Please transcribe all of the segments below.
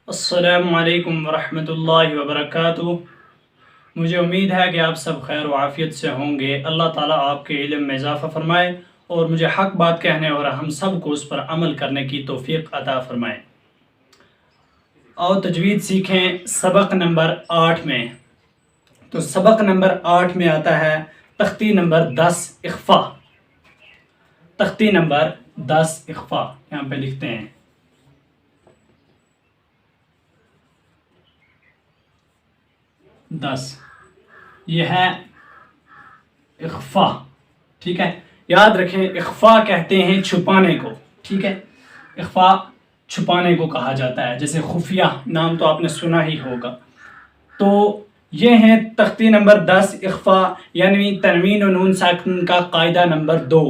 السلام علیکم ورحمۃ اللہ وبرکاتہ۔ مجھے امید ہے کہ آپ سب خیر و عافیت سے ہوں گے۔ اللہ تعالیٰ آپ کے علم میں اضافہ فرمائے اور مجھے حق بات کہنے اور ہم سب کو اس پر عمل کرنے کی توفیق عطا فرمائے۔ اور تجوید سیکھیں سبق نمبر 8 میں۔ تو سبق نمبر 8 میں آتا ہے تختی نمبر 10 اخفا۔ تختی نمبر 10 اخفا یہاں پہ لکھتے ہیں 10، یہ ہے اخفا، ٹھیک ہے۔ یاد رکھیں اخفا کہتے ہیں چھپانے کو، ٹھیک ہے۔ اخفا چھپانے کو کہا جاتا ہے، جیسے خفیہ نام تو آپ نے سنا ہی ہوگا۔ تو یہ ہیں تختی نمبر 10 اخفا، یعنی تنوین و نون ساکن کا قاعدہ نمبر 2۔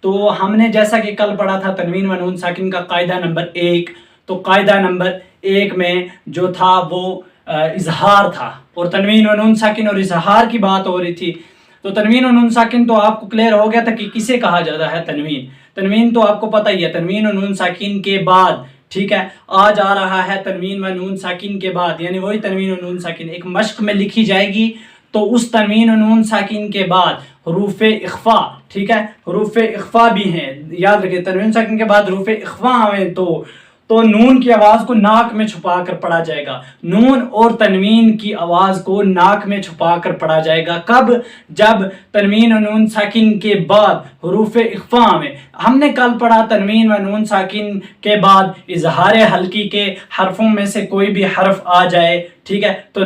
تو ہم نے جیسا کہ کل پڑھا تھا تنوین و نون ساکن کا قاعدہ نمبر 1، تو قاعدہ نمبر 1 میں جو تھا وہ اظہار تھا، اور تنوین و نون ساکن اور اظہار کی بات ہو رہی تھی۔ تو تنوین و نون ساکن تو آپ کو کلیئر ہو گیا تھا کہ کسے کہا جاتا ہے تنوین۔ تنوین تو آپ کو پتہ ہی ہے، تنوین و نون ساکن کے بعد، ٹھیک ہے، آج آ رہا ہے تنوین و نون ساکن کے بعد، یعنی وہی تنوین و نون ساکن ایک مشق میں لکھی جائے گی۔ تو اس تنوین و نون ساکن کے بعد حروف اخفا، ٹھیک ہے، حروف اخفا بھی ہیں۔ یاد رکھیں تنوین ساکن کے بعد حروف اخفا آئیں تو نون کی آواز کو ناک میں چھپا کر پڑھا جائے گا۔ نون اور تنوین کی آواز کو ناک میں چھپا کر پڑھا جائے گا۔ کب؟ جب تنوین و نون ساکن کے بعد حروف اخفا میں، ہم نے کل پڑھا تنوین و نون ساکن کے بعد اظہار حلقی کے حرفوں میں سے کوئی بھی حرف آ جائے، ٹھیک ہے، تو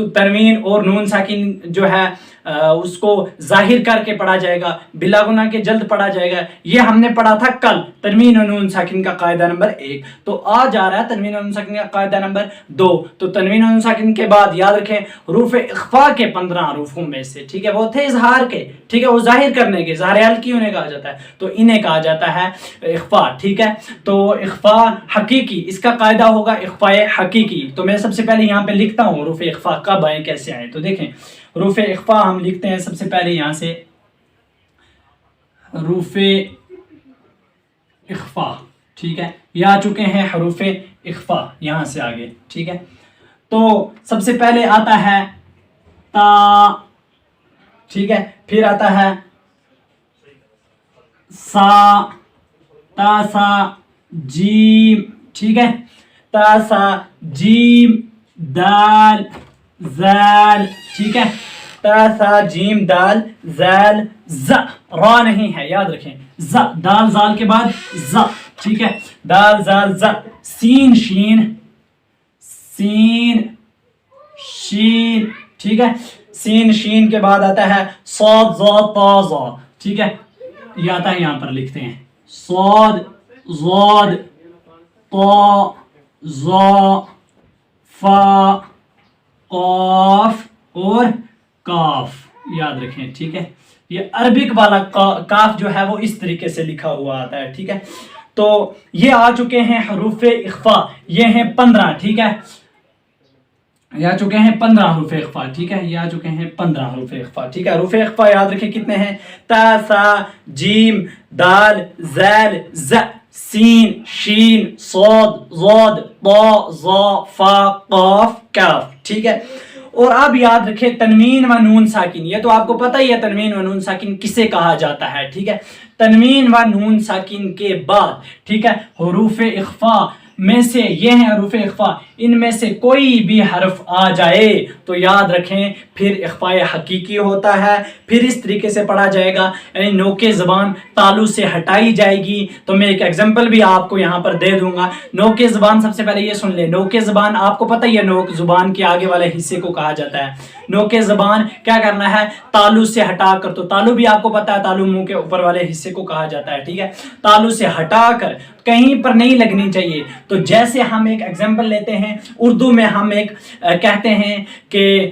تنوین اور نون ساکن جو ہے اس کو ظاہر کر کے پڑھا جائے گا، بلا گناہ کے جلد پڑھا جائے گا۔ یہ ہم نے پڑھا تھا کل تنوین و نون ساکن کا قاعدہ نمبر 1۔ تو آج آ رہا ہے تنوین و نون ساکن کا قاعدہ نمبر 2۔ تو تنوین و نون ساکن کے بعد یاد رکھیں حروف اخفا کے 15 حروفوں میں سے، ٹھیک ہے، وہ تھے اظہار کے، ٹھیک ہے، وہ ظاہر کرنے کے، ظاہر حلقی انہیں کہا جاتا ہے، تو انہیں کہا جاتا ہے اخفا، ٹھیک ہے۔ تو اخفا حقیقی، اس کا قاعدہ ہوگا اخفا حقیقی۔ تو میں سب سے پہلے یہاں پہ لکھتا ہوں حروف اخفا کب آئیں کیسے آئیں۔ تو دیکھیں حروف اخفا ہم لکھتے ہیں سب سے پہلے یہاں سے حروف اخفا، ٹھیک ہے، یہ آ چکے ہیں حروف اخفا یہاں سے آگے، ٹھیک ہے۔ تو سب سے پہلے آتا ہے تا، ٹھیک ہے، پھر آتا ہے سا، تا سا جیم، ٹھیک ہے، تا سا جیم دال زال، ٹھیک ہے، تا سا جیم دال زال ز، را نہیں ہے، یاد رکھیں ز، دال زال کے بعد ز، ٹھیک ہے، دال زال ز، سین شین سین شین، ٹھیک ہے، سین شین کے بعد آتا ہے صاد ضا تا ضا، ٹھیک ہے، یہ آتا ہے یہاں پر لکھتے ہیں صاد ضاد تا ضا فا قاف اور کاف، یاد رکھیں، ٹھیک ہے۔ یہ عربک والا کاف جو ہے وہ اس طریقے سے لکھا ہوا آتا ہے، ٹھیک ہے۔ تو یہ آ چکے ہیں حروف اخفا، یہ ہیں 15، ٹھیک ہے، یہ آ چکے ہیں 15 حروف اخفا، ٹھیک ہے، یہ آ چکے ہیں 15 حروف اخفا، ٹھیک ہے۔ حروف اخفا یاد رکھیں کتنے ہیں؟ تا سا جیم دال زال ز سین شین صاد ضاد طا ظا فا قاف کاف، ٹھیک ہے۔ اور اب یاد رکھیں تنوین و نون ساکن، یہ تو آپ کو پتہ ہی ہے تنوین و نون ساکن کسے کہا جاتا ہے، ٹھیک ہے۔ تنوین و نون ساکن کے بعد، ٹھیک ہے، حروف اخفا میں سے، یہ ہیں حروف اخفا، ان میں سے کوئی بھی حرف آ جائے تو یاد رکھیں پھر اخفا حقیقی ہوتا ہے، پھر اس طریقے سے پڑھا جائے گا، یعنی نوک زبان تالو سے ہٹائی جائے گی۔ تو میں ایک ایگزامپل بھی آپ کو یہاں پر دے دوں گا۔ نوک زبان سب سے پہلے یہ سن لیں، نوک زبان آپ کو پتہ ہی ہے نوک زبان کے آگے والے حصے کو کہا جاتا ہے۔ نوک زبان کیا کرنا ہے؟ تالو سے ہٹا کر، تو تالو بھی آپ کو پتہ ہے تالو منہ کے اوپر والے حصے کو کہا جاتا ہے، ٹھیک ہے، تالو سے ہٹا کر کہیں پر نہیں لگنی چاہیے۔ تو جیسے ہم ایک ایگزامپل لیتے ہیں، اردو میں ہم ایک کہتے ہیں کہ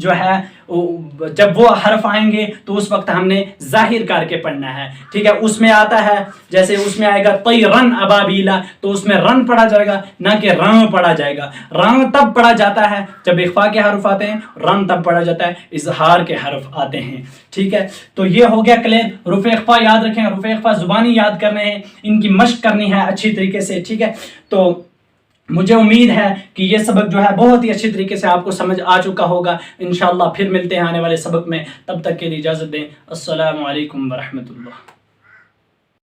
جو ہے جب وہ حرف آئیں گے تو اس وقت ہم نے ظاہر کر کے پڑھنا ہے، ٹھیک ہے. اس میں آتا ہے جیسے اس میں آئے گا طیرن ابابیلا، تو اس میں رن پڑھا جائے گا نہ کہ رن پڑھا جائے گا. رن تب پڑھا جاتا ہے جب اخفا کے حرف آتے ہیں، رن تب پڑھا جاتا ہے اظہار کے حرف آتے ہیں، ٹھیک ہے. تو یہ ہو گیا کلیئر. حروف اخفا یاد رکھیں، حروف اخفا زبانی یاد کرنے ہیں، ان کی مشق کرنی ہے اچھی طریقے سے، ٹھیک ہے. تو مجھے امید ہے کہ یہ سبق جو ہے بہت ہی اچھی طریقے سے آپ کو سمجھ آ چکا ہوگا. انشاءاللہ پھر ملتے ہیں آنے والے سبق میں، تب تک کے لیے اجازت دیں. السلام علیکم ورحمۃ اللہ.